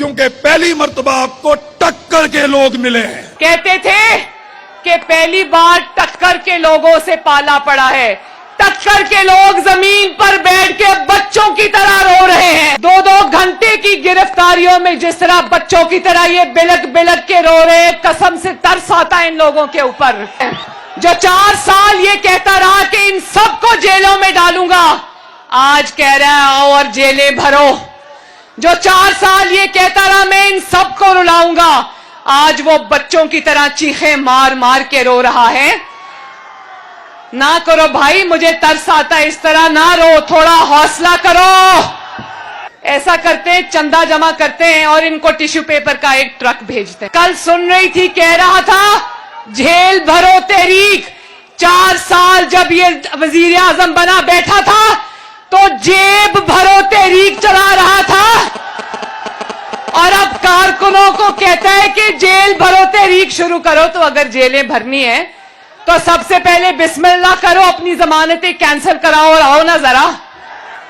क्योंकि पहली मर्तबा आपको टक्कर के लोग मिले हैं। कहते थे कि पहली बार टक्कर के लोगों से पाला पड़ा है। टक्कर के लोग जमीन पर बैठ के बच्चों की तरह रो रहे हैं। 2-2 घंटे की गिरफ्तारियों में जिस तरह बच्चों की तरह ये बिलक बिलक के रो रहे हैं, कसम से तरस आता है इन लोगों के ऊपर। जो 4 साल ये कहता रहा कि इन सबको जेलों में डालूंगा, आज कह रहा है आओ और जेलें भरो। जो 4 साल ये कहता रहा मैं इन सबको रुलाऊंगा, आज वो बच्चों की तरह चीखें मार मार के रो रहा है। ना करो भाई, मुझे तरस आता है, इस तरह ना रो, थोड़ा हौसला करो। ऐसा करते हैं, चंदा जमा करते हैं और इनको टिश्यू पेपर का एक ट्रक भेजते हैं। कल सुन रही थी, कह रहा था जेल भरो तहरीक। 4 साल जब ये वजीर आजम बना बैठा था तो जेब भरो तहरीक चला रहा था, और अब कारकुनों को कहता है कि जेल भरो तहरीक शुरू करो। तो अगर जेलें भरनी है तो सबसे पहले बिस्मिल्लाह करो, अपनी जमानतें कैंसिल कराओ और आओ ना जरा।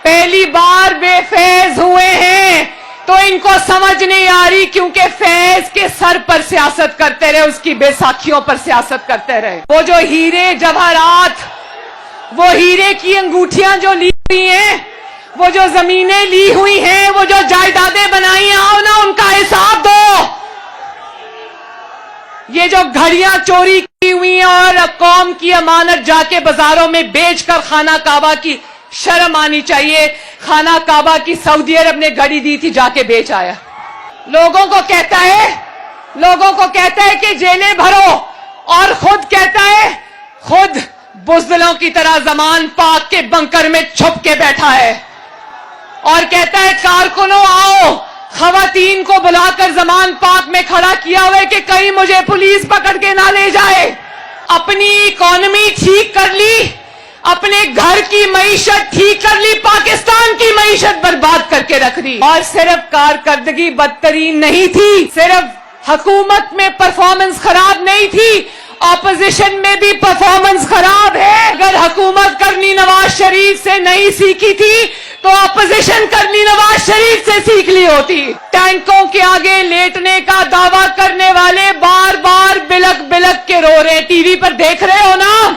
पहली बार बेफैज हुए हैं तो इनको समझ नहीं आ रही, क्योंकि फैज के सर पर सियासत करते रहे, उसकी बैसाखियों पर सियासत करते रहे। वो जो हीरे जवाहरात, वो हीरे की अंगूठियां जो ली हुई हैं, वो जो जमीनें ली हुई हैं, वो जो जायदादें बनाई हैं, आओ ना उनका हिसाब दो। ये जो घड़ियां चोरी की हुई हैं और कौम की अमानत जाके बाजारों में बेचकर खाना काबा की, शर्म आनी चाहिए। खाना काबा की सऊदी अरब ने घड़ी दी थी, जाके बेच आया। लोगों को कहता है कि जेलें भरो, और खुद कहता है, खुद बुज़दिलों की तरह ज़मान पाक के बंकर में छुप के बैठा है, और कहता है कारकुनों आओ। खवातीन को बुलाकर ज़मान पाक में खड़ा किया हुआ है कि कहीं मुझे पुलिस पकड़ के ना ले जाए। अपनी इकोनॉमी ठीक कर ली, अपने घर की मईशत ठीक कर ली, पाकिस्तान की मईशत बर्बाद करके रख दी। और सिर्फ कारकर्दगी बदतरीन नहीं थी, सिर्फ हुकूमत में परफॉर्मेंस खराब नहीं थी, ऑपोजिशन में भी परफॉर्मेंस खराब है। अगर हुकूमत करनी नवाज शरीफ से नहीं सीखी थी तो ऑपोजिशन करनी नवाज शरीफ से सीख ली होती। टैंकों के आगे लेटने का दावा करने वाले बार बार बिलक बिलक के रो रहे। टीवी पर देख रहे हो ना,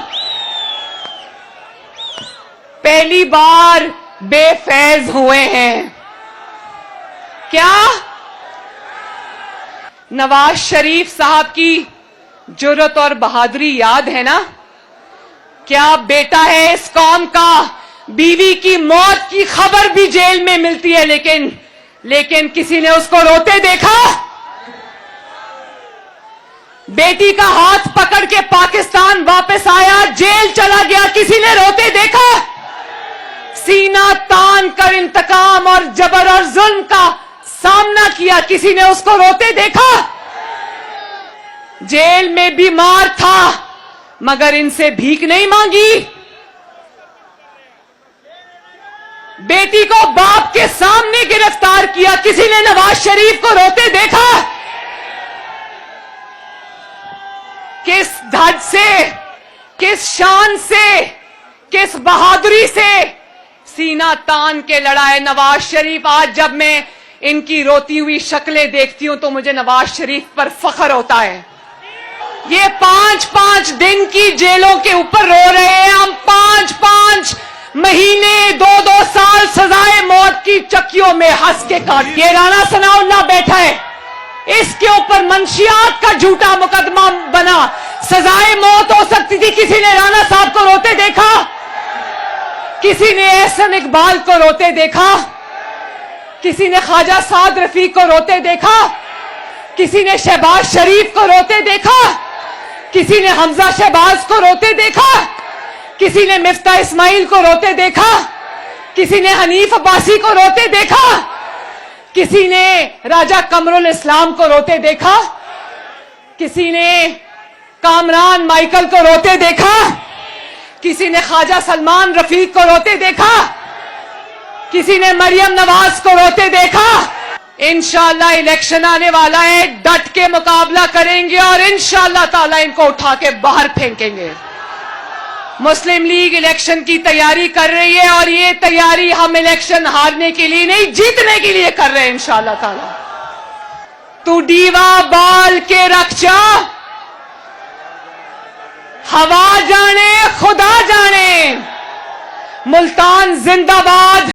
पहली बार बेफैज हुए हैं। क्या नवाज शरीफ साहब की जुर्रत और बहादुरी याद है ना? क्या बेटा है इस कौम का, बीवी की मौत की खबर भी जेल में मिलती है, लेकिन किसी ने उसको रोते देखा? बेटी का हाथ पकड़ के पाकिस्तान वापस आया, जेल चला गया, किसी ने रोते देखा? सीना तान कर इंतकाम और जबर और जुल्म का सामना किया, किसी ने उसको रोते देखा? जेल में बीमार था मगर इनसे भीख नहीं मांगी। बेटी को बाप के सामने गिरफ्तार किया, किसी ने नवाज शरीफ को रोते देखा? किस धड़ से, किस शान से, किस बहादुरी से सीना तान के लड़ा है नवाज शरीफ। आज जब मैं इनकी रोती हुई शक्लें देखती हूं तो मुझे नवाज शरीफ पर फख्र होता है। ये 5-5 दिन की जेलों के ऊपर रो रहे हैं, हम 5-5 महीने 2-2 साल सजाए मौत की चक्कियों में हंस के काट। ये राणा सनाउल्लाह बैठा है, इसके ऊपर मंशियात का झूठा मुकदमा बना, सजाए मौत हो सकती थी। किसी ने राणा साहब को रोते देखा? किसी ने एहसन इकबाल को रोते देखा? किसी ने ख्वाजा साद रफीक को रोते देखा? किसी ने शहबाज शरीफ को रोते देखा? किसी ने हमजा शहबाज को रोते देखा? किसी ने मिफ्ता इस्माइल को रोते देखा? किसी ने हनीफ अब्बासी को रोते देखा? किसी ने राजा कमरुल इस्लाम को रोते देखा? किसी ने कामरान माइकल को रोते देखा? किसी ने ख्वाजा सलमान रफीक को रोते देखा? किसी ने मरियम नवाज को रोते देखा? इंशाअल्लाह इलेक्शन आने वाला है, डट के मुकाबला करेंगे और इंशाअल्लाह ताला इनको उठा के बाहर फेंकेंगे। मुस्लिम लीग इलेक्शन की तैयारी कर रही है और ये तैयारी हम इलेक्शन हारने के लिए नहीं, जीतने के लिए कर रहे हैं इंशाअल्लाह ताला। तू डीवा बाल के रक्षा, हवा जाने खुदा जाने, मुल्तान जिंदाबाद।